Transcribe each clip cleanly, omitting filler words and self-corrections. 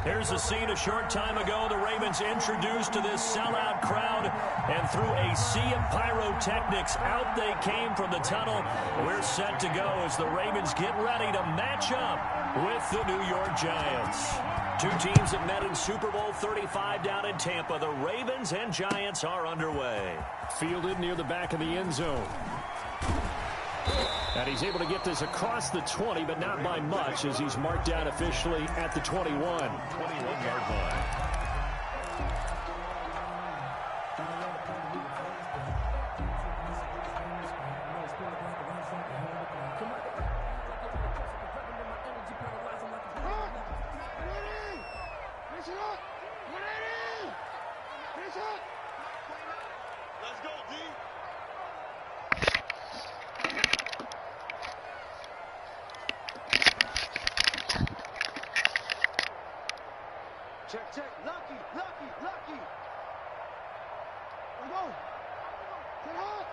Here's a scene a short time ago. The Ravens introduced to this sellout crowd, and through a sea of pyrotechnics, out they came from the tunnel. We're set to go as the Ravens get ready to match up with the New York Giants. Two teams that met in Super Bowl 35 down in Tampa. The Ravens and Giants are underway. Fielded near the back of the end zone. And he's able to get this across the 20, but not by much, as he's marked down officially at the 21. 21-yard line. Let's go, D. Check, check. Lucky, lucky, lucky. Let's go. Get hot.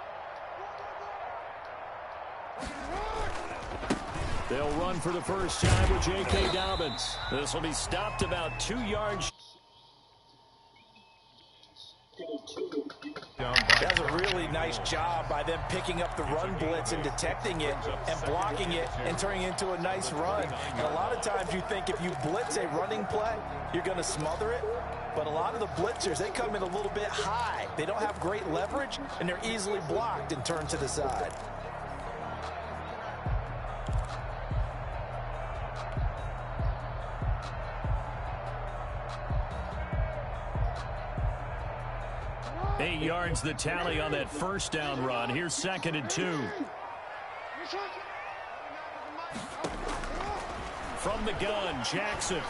They'll run for the first time with J.K. Dobbins. This will be stopped about 2 yards. That was a really nice job by them picking up the run blitz and detecting it and blocking it and turning it into a nice run. And a lot of times you think if you blitz a running play, you're going to smother it. But a lot of the blitzers, they come in a little bit high. They don't have great leverage, and they're easily blocked and turned to the side. Eight yards the tally on that first down run. Here's 2nd and 2. From the gun, Jackson.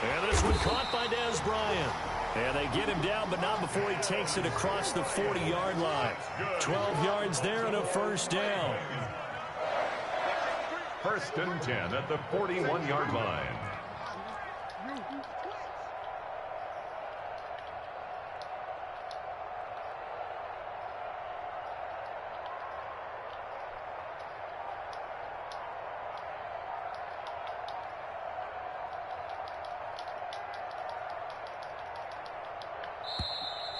And this one caught by Dez Bryant. And they get him down, but not before he takes it across the 40-yard line. 12 yards there and a first down. 1st and 10 at the 41-yard line.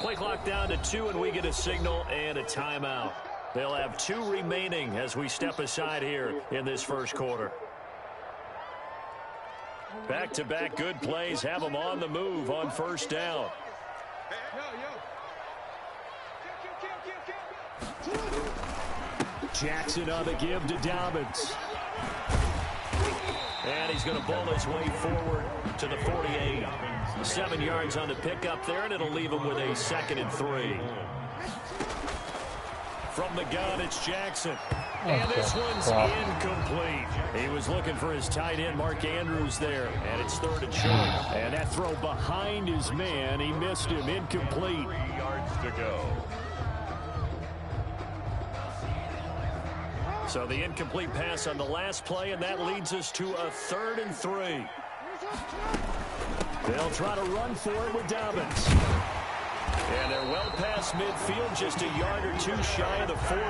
Play clock down to 2, and we get a signal and a timeout. They'll have 2 remaining as we step aside here in this first quarter. Back-to-back good plays have them on the move on first down. Jackson on the give to Dobbins. And he's going to ball his way forward to the 48. 7 yards on the pickup there, and it'll leave him with a 2nd and 3. From the gun, it's Jackson. And this one's incomplete. He was looking for his tight end, Mark Andrews, there. And it's 3rd and short. And that throw behind his man, he missed him. Incomplete. 3 yards to go. So the incomplete pass on the last play, and that leads us to a 3rd and 3. They'll try to run for it with Dobbins. And they're well past midfield, just a yard or 2 shy of the 40.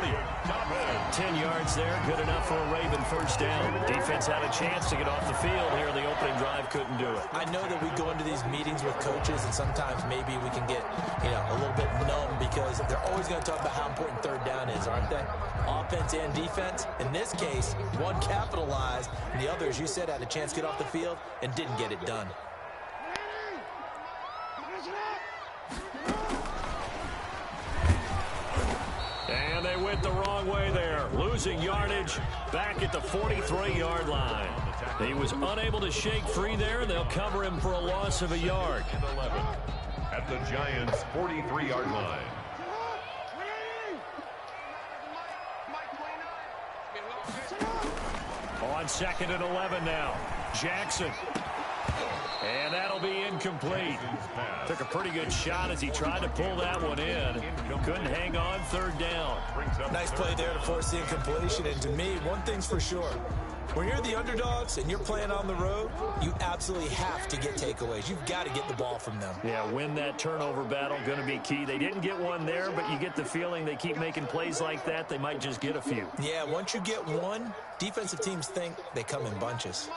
10 yards there, good enough for a Raven first down. Defense had a chance to get off the field here in the opening drive, couldn't do it. I know that we go into these meetings with coaches, and sometimes maybe we can get, a little bit numb because they're always going to talk about how important 3rd down is, aren't they? Offense and defense. In this case, one capitalized, and the other, as you said, had a chance to get off the field and didn't get it done. And they went the wrong way there, losing yardage back at the 43-yard line. He was unable to shake free there, and they'll cover him for a loss of a yard. 11 at the Giants' 43-yard line. On 2nd and 11 now, Jackson. And that'll be incomplete. Took a pretty good shot as he tried to pull that one in. Couldn't hang on 3rd down. Nice play there to force the incompletion. And to me, one thing's for sure. When you're the underdogs and you're playing on the road, you absolutely have to get takeaways. You've got to get the ball from them. Yeah, win that turnover battle, going to be key. They didn't get one there, but you get the feeling they keep making plays like that, they might just get a few. Yeah, once you get one, defensive teams think they come in bunches.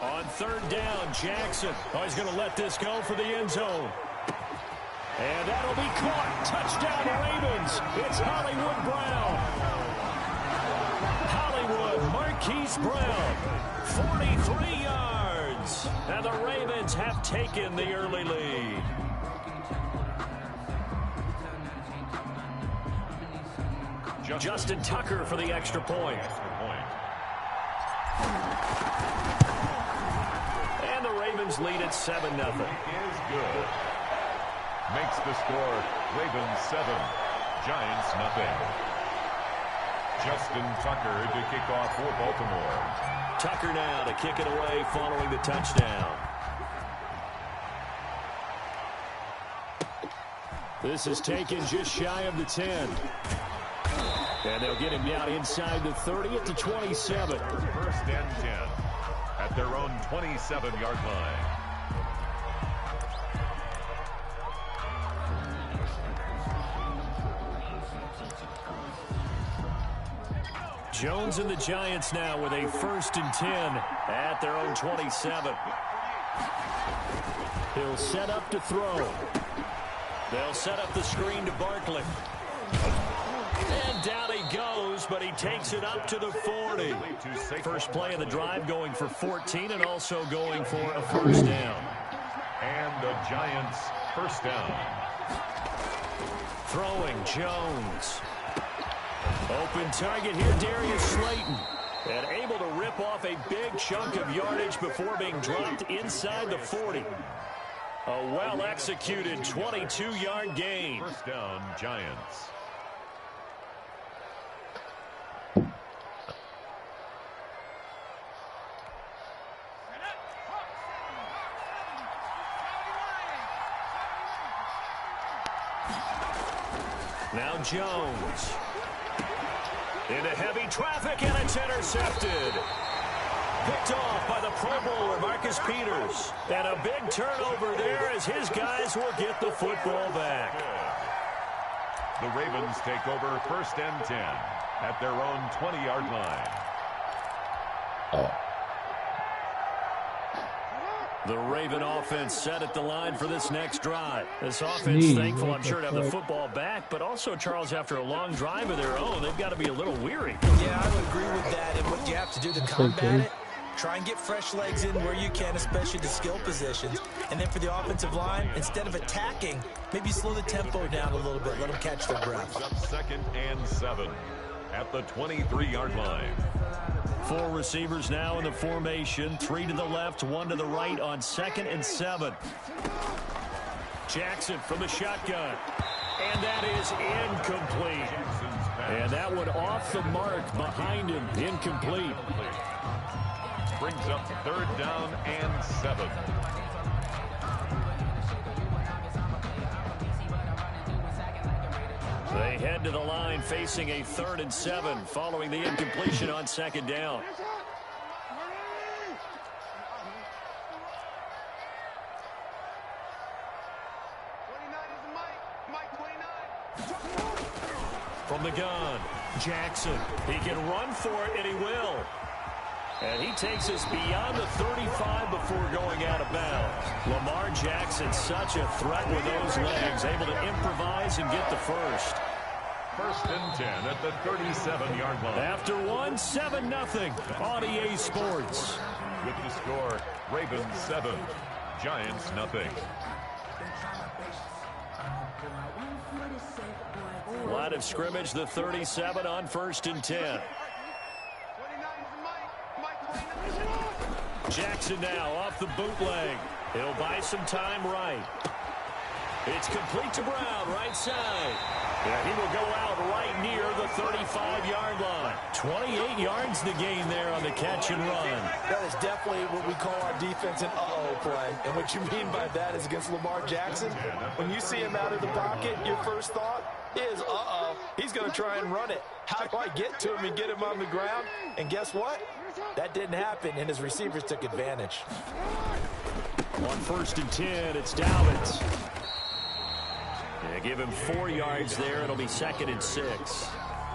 On third down, Jackson. Oh, he's going to let this go for the end zone. And that'll be caught. Touchdown, Ravens. It's Hollywood Brown. Hollywood Marquise Brown. 43 yards. And the Ravens have taken the early lead. Justin Tucker for the extra point. And the Ravens lead at 7-0. Is good. Makes the score Ravens 7, Giants nothing. Justin Tucker to kick off for Baltimore. Tucker now to kick it away following the touchdown. This is taken just shy of the 10. And they'll get him down inside the 30 at the 27. First and 10 at their own 27-yard line. Jones and the Giants now with a 1st and 10 at their own 27. He'll set up to throw. They'll set up the screen to Barkley. And down he goes, but he takes it up to the 40. First play of the drive going for 14 and also going for a 1st down. And the Giants first down. Throwing Jones. Open target here, Darius Slayton. And able to rip off a big chunk of yardage before being dropped inside the 40. A well-executed 22-yard gain. First down, Giants. Now Jones. Into heavy traffic, and it's intercepted. Picked off by the Pro Bowler, Marcus Peters. And a big turnover there as his guys will get the football back. The Ravens take over 1st and 10 at their own 20-yard line. The Raven offense set at the line for this next drive. This offense thankful, I'm sure, to have the football back, but also, Charles, after a long drive of their own, they've got to be a little weary. Yeah, I would agree with that. And what you have to do to combat it, try and get fresh legs in where you can, especially the skill positions. And then for the offensive line, instead of attacking, maybe slow the tempo down a little bit. Let them catch their breath. Up 2nd and 7 at the 23-yard line. 4 receivers now in the formation. 3 to the left, 1 to the right on 2nd and 7. Jackson from the shotgun. And that is incomplete. And that one off the mark behind him. Incomplete. Brings up 3rd down and 7. They head to the line facing a 3rd and 7 following the incompletion on 2nd down. From the gun, Jackson. He can run for it, and he will. And he takes us beyond the 35 before going out of bounds. Lamar Jackson, such a threat with those legs, able to improvise and get the first. 1st and 10 at the 37-yard line. After 1, 7-0 on EA Sports. With the score, Ravens 7, Giants nothing. Line of scrimmage, the 37 on 1st and 10. Jackson now off the bootleg. He'll buy some time right. It's complete to Brown, right side. Yeah, he will go out right near the 35-yard line. 28 yards the gain there on the catch and run. That is definitely what we call our defense an uh-oh play. And what you mean by that is against Lamar Jackson, when you see him out of the pocket, your first thought is, uh-oh, he's going to try and run it. How do I get to him and get him on the ground? And guess what? That didn't happen, and his receivers took advantage. On 1st and 10, it's Dobbins. Yeah, give him 4 yards there. It'll be 2nd and 6.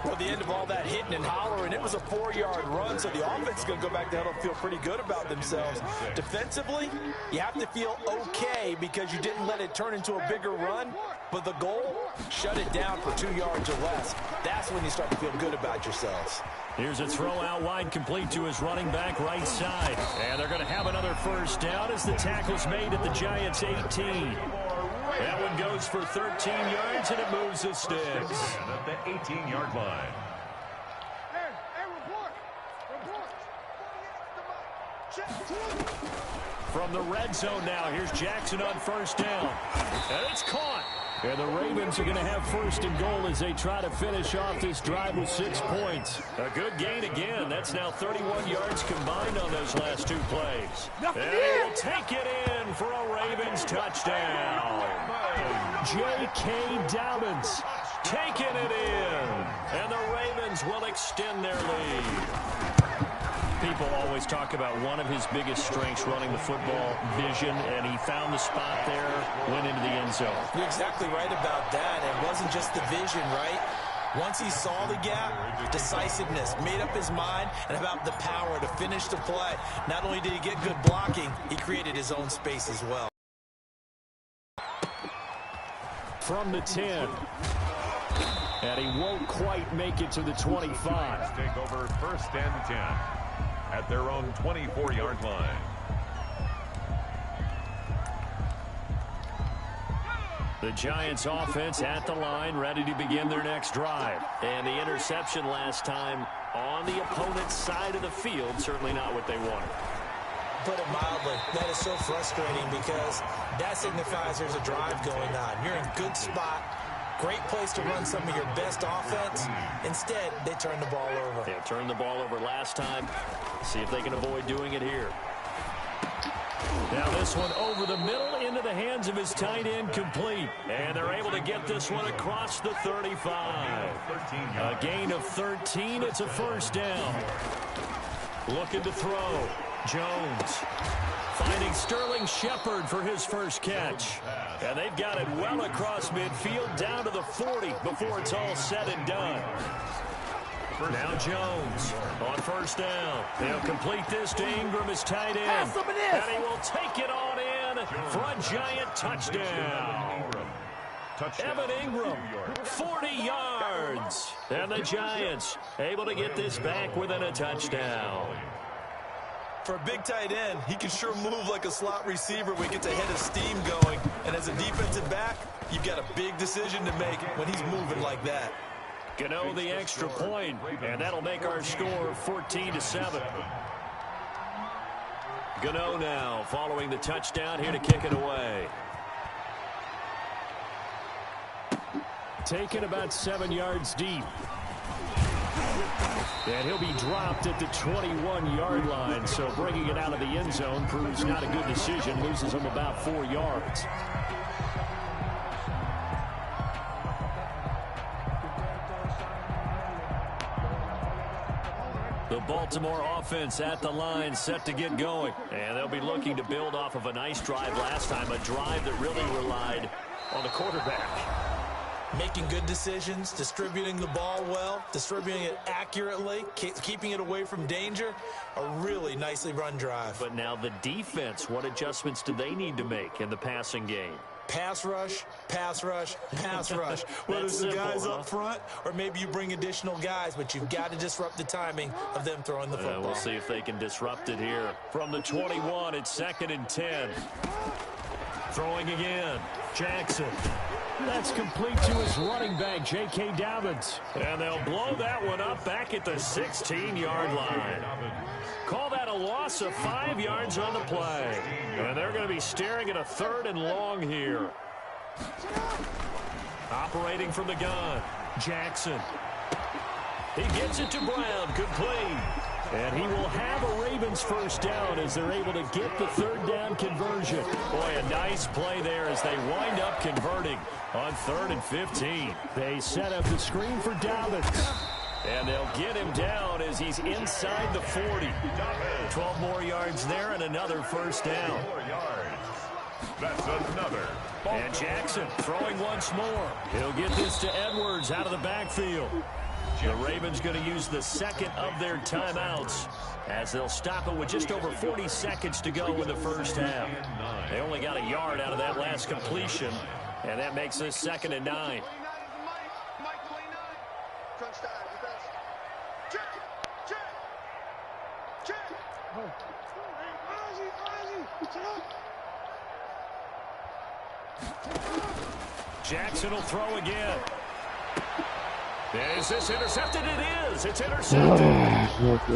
Well, the end of all that hitting and hollering, it was a 4-yard run, so the offense is going to go back to hell and feel pretty good about themselves. Defensively, you have to feel okay because you didn't let it turn into a bigger run, but the goal, shut it down for 2 yards or less. That's when you start to feel good about yourselves. Here's a throw out wide, complete to his running back right side. And they're going to have another first down as the tackle's made at the Giants' 18. That one goes for 13 yards, and it moves the sticks. At the 18-yard line. From the red zone now, here's Jackson on first down. And it's caught. And the Ravens are going to have first and goal as they try to finish off this drive with 6 points. A good gain again. That's now 31 yards combined on those last 2 plays. And they will take it in for a Ravens touchdown. J.K. Dobbins taking it in. And the Ravens will extend their lead. People always talk about one of his biggest strengths running the football, vision, and he found the spot there, went into the end zone. You're exactly right about that. It wasn't just the vision, right? Once he saw the gap, decisiveness, made up his mind, and about the power to finish the play. Not only did he get good blocking, he created his own space as well. From the 10. And he won't quite make it to the 25. Take over first and 10. At their own 24-yard line. The Giants offense at the line, ready to begin their next drive. And the interception last time on the opponent's side of the field, certainly not what they wanted. Put it mildly, that is so frustrating because that signifies there's a drive going on. You're in a good spot. Great place to run some of your best offense. Instead, they turn the ball over. They turned the ball over last time. See if they can avoid doing it here. Now this one over the middle into the hands of his tight end, complete. And they're able to get this one across the 35. A gain of 13. It's a first down. Looking to throw. Jones finding Sterling Shepard for his first catch. And they've got it well across midfield down to the 40 before it's all said and done. Now Jones on first down. They'll complete this to Ingram, his tight end. And he will take it on in for a Giant touchdown. Evan Ingram, 40 yards. And the Giants able to get this back within a touchdown. For a big tight end, he can sure move like a slot receiver when he gets a head of steam going. And as a defensive back, you've got a big decision to make when he's moving like that. Gano the extra point, and that'll make our score 14-7. Gano now following the touchdown here to kick it away. Taken about 7 yards deep. And he'll be dropped at the 21-yard line, so bringing it out of the end zone proves not a good decision, loses him about 4 yards. The Baltimore offense at the line set to get going. And they'll be looking to build off of a nice drive last time, a drive that really relied on the quarterback. Making good decisions, distributing the ball well, distributing it accurately, keeping it away from danger. A really nicely run drive. But now the defense, what adjustments do they need to make in the passing game? Pass rush, pass rush, pass rush. Whether it's the guys up front or maybe you bring additional guys, but you've got to disrupt the timing of them throwing the football. We'll see if they can disrupt it here. From the 21, it's 2nd and 10. Throwing again. Jackson. That's complete to his running back, J.K. Dobbins. And they'll blow that one up back at the 16-yard line. Call that a loss of 5 yards on the play. And they're going to be staring at a 3rd and long here. Operating from the gun, Jackson. He gets it to Brown, complete. And he will have a Ravens first down as they're able to get the 3rd down conversion. Boy, a nice play there as they wind up converting on 3rd and 15. They set up the screen for Dobbins. And they'll get him down as he's inside the 40. 12 more yards there and another first down. That's another. And Jackson throwing once more. He'll get this to Edwards out of the backfield. The Ravens going to use the second of their timeouts as they'll stop it with just over 40 seconds to go in the first half. They only got a yard out of that last completion, and that makes this 2nd and 9. Jackson will throw again. Is this intercepted? It is. It's intercepted.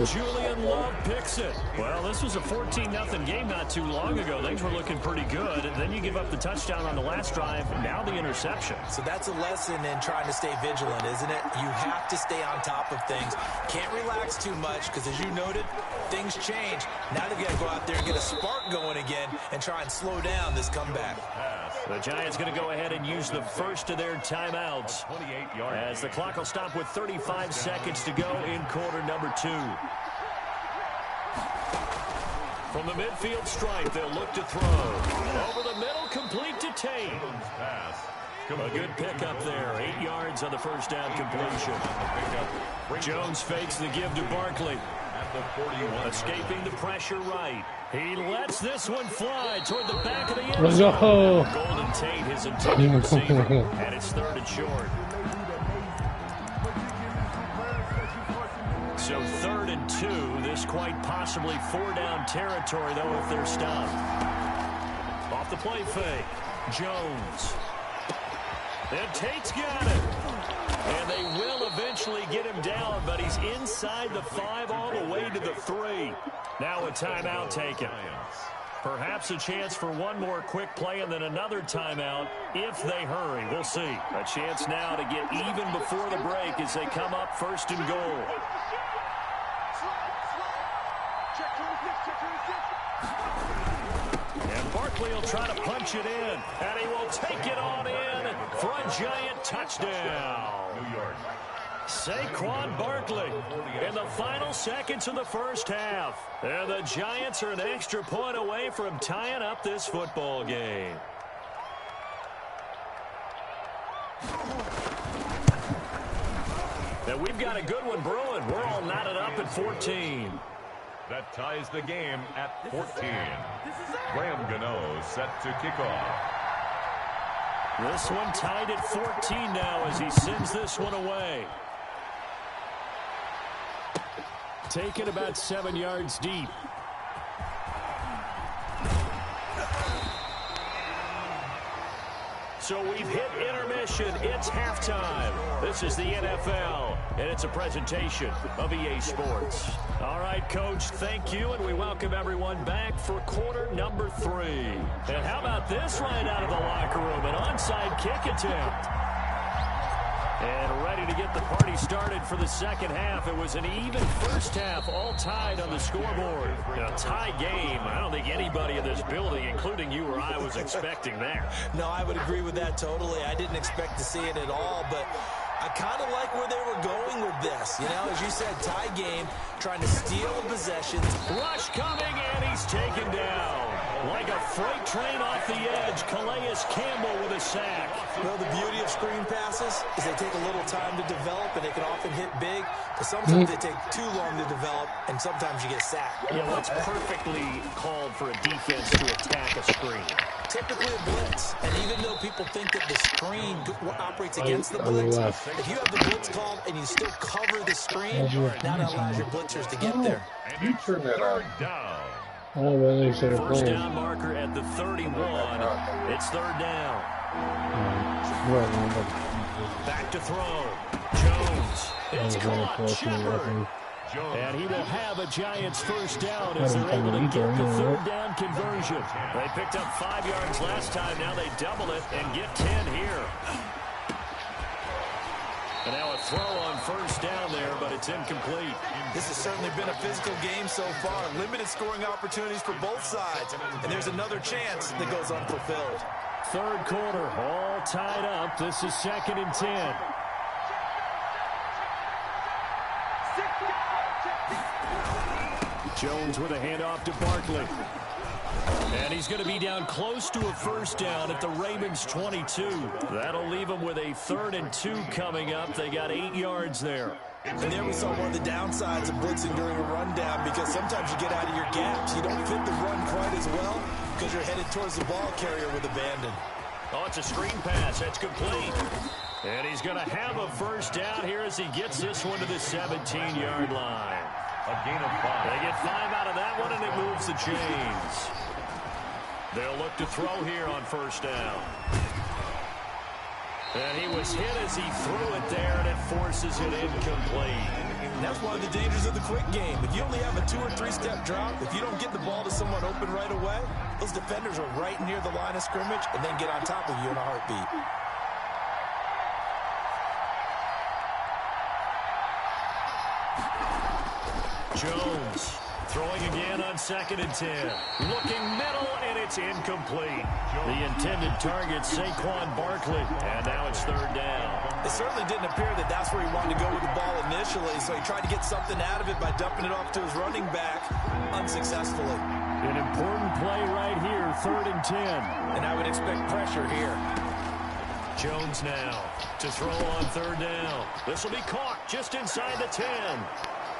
Julian Love picks it. Well, this was a 14-0 game not too long ago. Things were looking pretty good. And then you give up the touchdown on the last drive. Now the interception. So that's a lesson in trying to stay vigilant, isn't it? You have to stay on top of things. Can't relax too much because, as you noted, things change. Now they've got to go out there and get a spark going again and try and slow down this comeback. The Giants going to go ahead and use the first of their timeouts as the clock will stop with 35 seconds to go in quarter number 2. From the midfield stripe, they'll look to throw. Over the middle, complete to Tate. A good pickup there. 8 yards on the first down completion. Jones fakes the give to Barkley. Escaping the pressure right. He lets this one fly toward the back of the end zone. Golden Tate, his intended receiver. And it's 3rd and short. So 3rd and 2. This quite possibly 4-down territory, though, if they're stopped. Off the play fake. Jones. And Tate's got it. And they will eventually get him down, but he's inside the 5 all the way to the 3. Now a timeout taken. Perhaps a chance for one more quick play and then another timeout if they hurry. We'll see. A chance now to get even before the break as they come up 1st and goal. And Barkley will try to punch it in, and he will take it on in for a Giant touchdown. New York. Saquon Barkley in the final seconds of the first half. And the Giants are an extra point away from tying up this football game. And we've got a good one brewing. We're all knotted up at 14. That ties the game at 14. Graham Gano set to kick off. This one tied at 14 now as he sends this one away. Taken about 7 yards deep. So we've hit intermission. It's halftime. This is the NFL, and it's a presentation of EA Sports. All right, Coach, thank you, and we welcome everyone back for quarter number 3. And how about this right out of the locker room? An onside kick attempt. And ready to get the party started for the second half. It was an even first half, all tied on the scoreboard. A tie game. I don't think anybody in this building, including you or I, was expecting that. No, I would agree with that totally. I didn't expect to see it at all, but I kind of like where they were going with this. You know, as you said, tie game, trying to steal the possessions. Rush coming, and he's taken down. Like a freight train off the edge, Calais Campbell with a sack. Well, the beauty of screen passes is they take a little time to develop, and they can often hit big, but sometimes they take too long to develop, and sometimes you get sacked. Yeah, well, it's perfectly called for a defense to attack a screen. Typically a blitz, and even though people think that the screen operates against the blitz, if you have the blitz called and you still cover the screen, now that allows your blitzers to get there. And it's 3rd down. Oh, well, they should have First played. down marker at the 31. It's 3rd down. Back to throw. Jones. It's caught. Shepard. And he will have a Giants first down as they're able to get the 3rd down conversion. They picked up 5 yards last time. Now they double it and get 10 here. And now a throw on first down there, but it's incomplete. This has certainly been a physical game so far. Limited scoring opportunities for both sides. And there's another chance that goes unfulfilled. 3rd quarter, all tied up. This is 2nd and 10. Jones with a handoff to Barkley. And he's going to be down close to a first down at the Ravens 22. That'll leave them with a 3rd and 2 coming up. They got 8 yards there. And there we saw one of the downsides of blitzing during a rundown, because sometimes you get out of your gaps. You don't fit the run quite as well because you're headed towards the ball carrier with abandon. Oh, it's a screen pass. That's complete. And he's going to have a first down here as he gets this one to the 17-yard line. A gain of 5. They get 5 out of that one, and it moves the chains. They'll look to throw here on first down. And he was hit as he threw it there, and it forces it incomplete. And that's one of the dangers of the quick game. If you only have a 2- or 3-step drop, if you don't get the ball to someone open right away, those defenders are right near the line of scrimmage and then get on top of you in a heartbeat. Jones throwing again on 2nd and 10. Looking middle, and it's incomplete. The intended target, Saquon Barkley, and now it's 3rd down. It certainly didn't appear that that's where he wanted to go with the ball initially, so he tried to get something out of it by dumping it off to his running back unsuccessfully. An important play right here, 3rd and 10. And I would expect pressure here. Jones now to throw on 3rd down. This will be caught just inside the 10.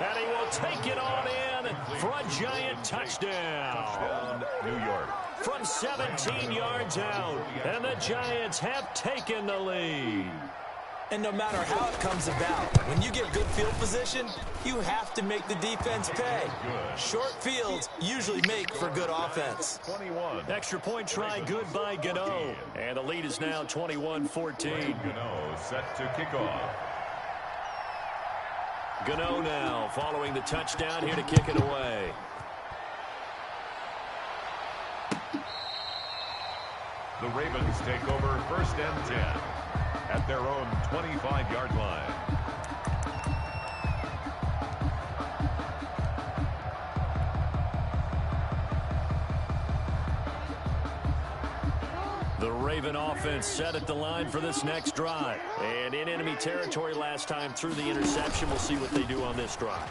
And he will take it on in for a giant touchdown. Touchdown, New York. From 17 yards out. And the Giants have taken the lead. And no matter how it comes about, when you get good field position, you have to make the defense pay. Short fields usually make for good offense. 21. Extra point try good by Gano. And the lead is now 21-14. Gano set to kick off. Gano now following the touchdown here to kick it away. The Ravens take over 1st and 10 at their own 25-yard line. The Raven offense set at the line for this next drive. And in enemy territory last time through the interception. We'll see what they do on this drive.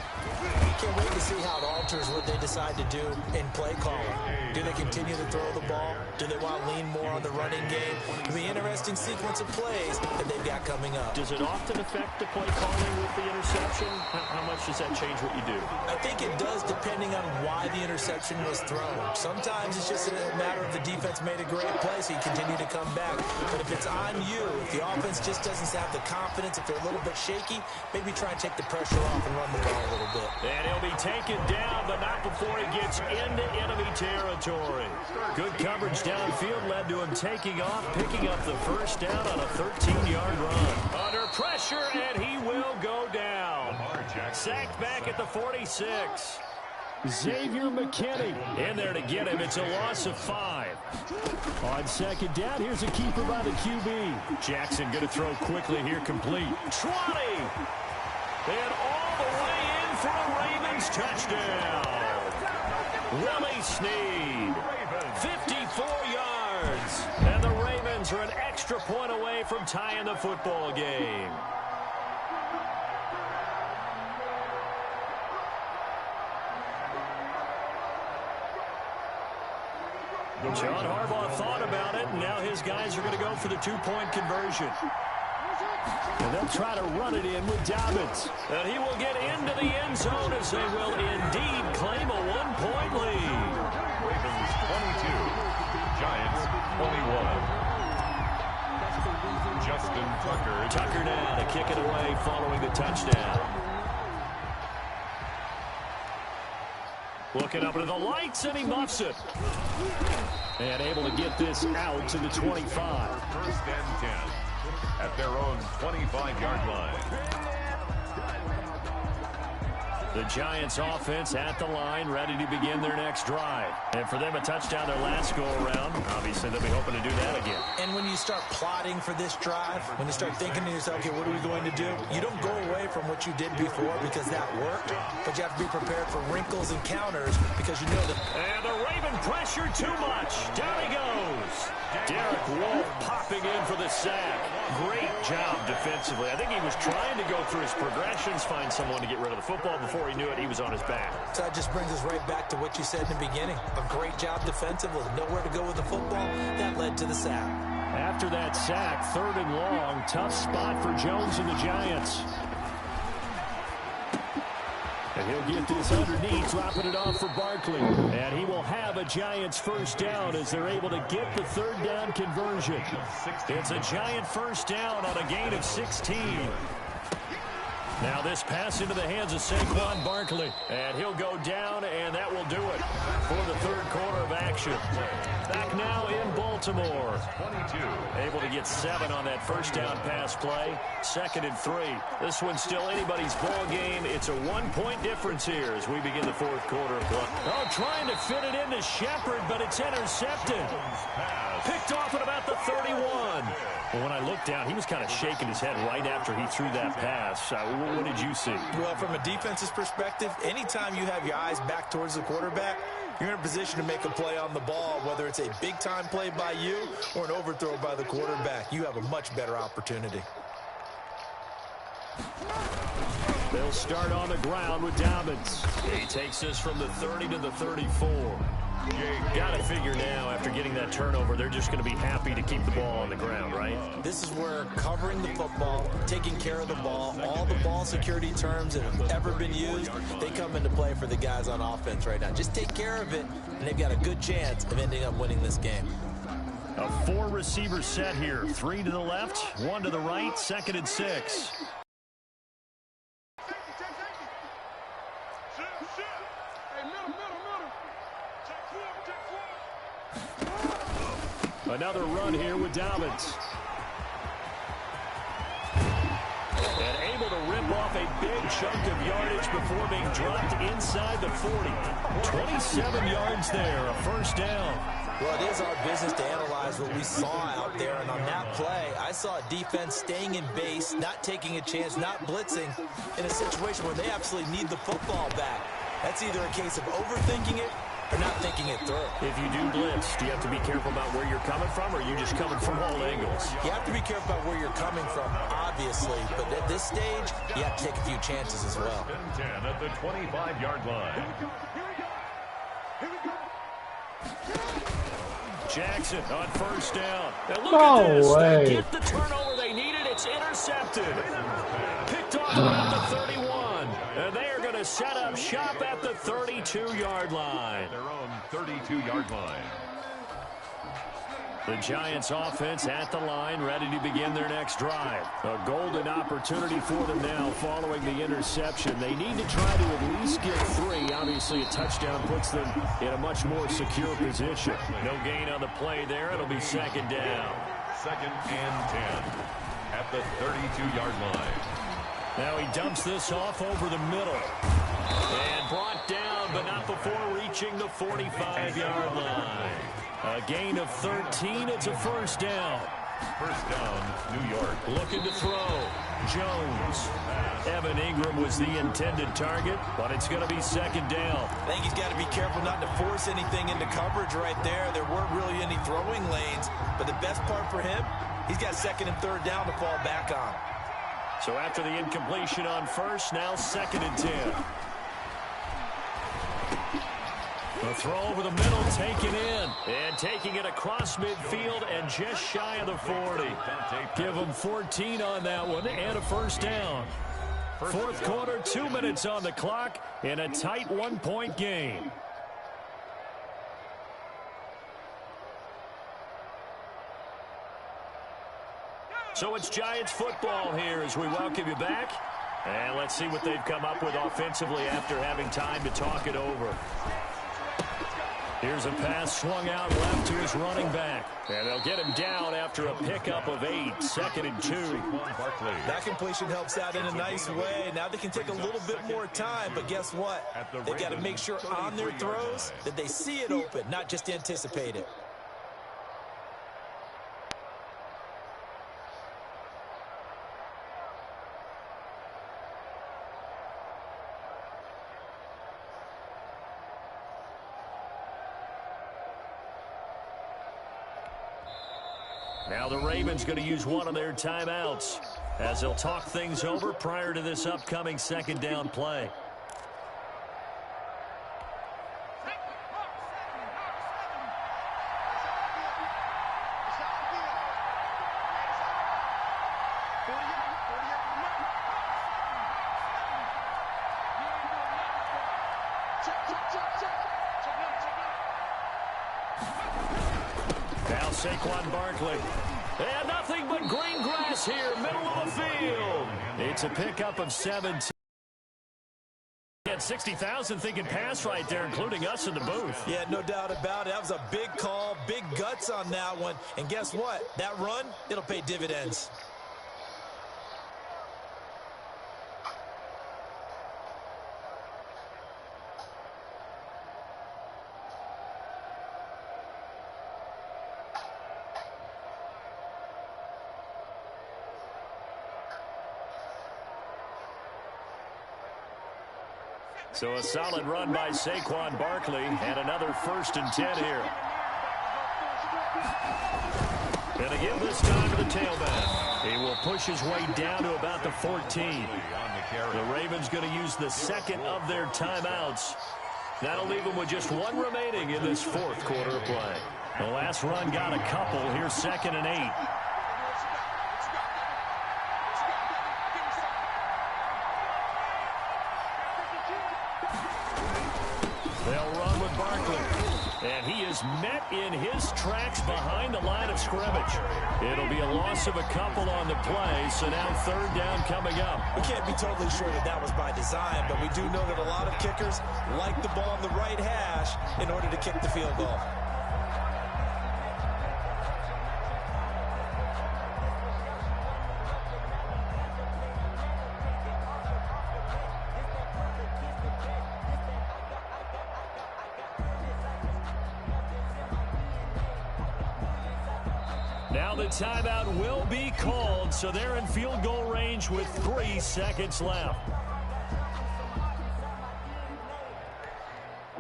Can't wait to see how it alters what they decide to do in play calling. Do they continue to throw the ball? Do they want to lean more on the running game? It'll be an interesting sequence of plays that they've got coming up. Does it often affect the play calling with the interception? How much does that change what you do? I think it does, depending on why the interception was thrown. Sometimes it's just a matter of the defense made a great play, so you continue to come back. But if it's on you, if the offense just doesn't have the confidence, if they're a little bit shaky, maybe try and take the pressure off and run the ball a little bit. And he'll be taken down, but not before he gets into enemy territory. Good coverage downfield led to him taking off, picking up the first down on a 13-yard run. Under pressure, and he will go down. Sacked back at the 46. Xavier McKinney in there to get him. It's a loss of 5. On 2nd down, here's a keeper by the QB. Jackson going to throw quickly here, complete. 20! And all the way in for a Ravens touchdown. Willie Snead, 54 yards. And the Ravens are an extra point away from tying the football game. John Harbaugh thought about it, and now his guys are going to go for the 2-point conversion. And they'll try to run it in with Dobbins. And he will get into the end zone as they will indeed claim a 1-point lead. Ravens 22, Giants 21. Justin Tucker. Tucker now to kick it away following the touchdown. Looking up into the lights, and he muffs it. And able to get this out to the 25. 1st and 10 at their own 25-yard line. The Giants offense at the line, ready to begin their next drive. And for them, a touchdown their last go-around. Obviously, they'll be hoping to do that again. And when you start plotting for this drive, when you start thinking to yourself, okay, what are we going to do? You don't go away from what you did before because that worked, but you have to be prepared for wrinkles and counters because you know that. And the Raven pressure too much. Down he goes. Derek Wolfe popping in for the sack. Great job defensively. I think he was trying to go through his progressions, find someone to get rid of the football before before he knew it, he was on his back. So that just brings us right back to what you said in the beginning. A great job defensively. Nowhere to go with the football. That led to the sack. After that sack, 3rd and long. Tough spot for Jones and the Giants. And he'll get this underneath, dropping it off for Barkley. And he will have a Giants first down as they're able to get the 3rd down conversion. It's a Giant first down on a gain of 16. Now this pass into the hands of Saquon Barkley. And he'll go down, and that will do it for the 3rd quarter of action. Back now in Baltimore. 22. Able to get 7 on that first down pass play. 2nd and 3. This one's still anybody's ball game. It's a 1-point difference here as we begin the 4th quarter of play. Oh, trying to fit it into Shepard, but it's intercepted. Picked off at about the 31. Well, when I looked down, he was kind of shaking his head right after he threw that pass. What did you see? Well, from a defense's perspective, anytime you have your eyes back towards the quarterback, you're in a position to make a play on the ball, whether it's a big-time play by you or an overthrow by the quarterback. You have a much better opportunity. They'll start on the ground with Dobbins. He takes this from the 30 to the 34. Got to figure now, after getting that turnover, they're just going to be happy to keep the ball on the ground, right? This is where covering the football, taking care of the ball, all the ball security terms that have ever been used, they come into play for the guys on offense right now. Just take care of it, and they've got a good chance of ending up winning this game. A 4-receiver set here. 3 to the left, 1 to the right, 2nd and 6. Another run here with Dobbins. And able to rip off a big chunk of yardage before being dropped inside the 40. 27 yards there, a first down. Well, it is our business to analyze what we saw out there, and on that play, I saw a defense staying in base, not taking a chance, not blitzing, in a situation where they absolutely need the football back. That's either a case of overthinking it or not thinking it through. If you do blitz, do you have to be careful about where you're coming from, or are you just coming from all angles? You have to be careful about where you're coming from, obviously, but at this stage, you have to take a few chances as well. 10 at the 25-yard line. Jackson on first down. And look at this. They get the turnover they needed. It's intercepted. Picked off at the 31. And they are going to set up shop at the 32-yard line. Their own 32-yard line. The Giants offense at the line, ready to begin their next drive. A golden opportunity for them now following the interception. They need to try to at least get 3. Obviously, a touchdown puts them in a much more secure position. No gain on the play there. It'll be 2nd down. 2nd and 10 at the 32-yard line. Now he dumps this off over the middle. And brought down, but not before reaching the 45-yard line. A gain of 13. It's a first down. First down, New York. Looking to throw. Jones. Evan Ingram was the intended target, but it's going to be 2nd down. I think he's got to be careful not to force anything into coverage right there. There weren't really any throwing lanes, but the best part for him, he's got 2nd and 3rd down to fall back on. So after the incompletion on first, now 2nd and 10. The throw over the middle, taken in. And taking it across midfield and just shy of the 40. Give them 14 on that one and a first down. 4th quarter, 2 minutes on the clock in a tight 1-point game. So it's Giants football here as we welcome you back. And let's see what they've come up with offensively after having time to talk it over. Here's a pass swung out left to his running back. And they'll get him down after a pickup of 8. 2nd and 2. That completion helps out in a nice way. Now they can take a little bit more time, but guess what? They've got to make sure on their throws that they see it open, not just anticipate it. Now the Ravens going to use one of their timeouts as they'll talk things over prior to this upcoming 2nd down play. Now Saquon Barkley. And nothing but green grass here, middle of the field. It's a pickup of 17. At 60,000 thinking pass right there, including us in the booth. Yeah, no doubt about it. That was a big call, big guts on that one. And guess what? That run, it'll pay dividends. So a solid run by Saquon Barkley and another 1st and 10 here. And to give this time to the tailback. He will push his way down to about the 14. The Ravens going to use the second of their timeouts. That'll leave them with just one remaining in this 4th quarter of play. The last run got a couple. Here's 2nd and 8. They'll run with Barkley. And he is met in his tracks behind the line of scrimmage. It'll be a loss of a couple on the play, so now 3rd down coming up. We can't be totally sure that that was by design, but we do know that a lot of kickers like the ball on the right hash in order to kick the field goal. Now the timeout will be called, so they're in field goal range with 3 seconds left.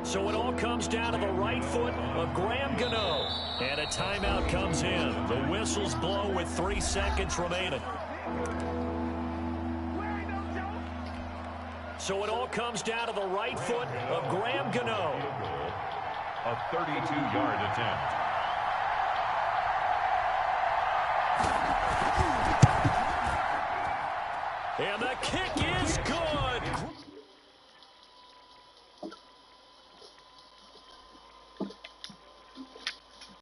So it all comes down to the right foot of Graham Gano. And a timeout comes in. The whistles blow with 3 seconds remaining. So it all comes down to the right foot of Graham Gano. A 32-yard attempt. And the kick is good.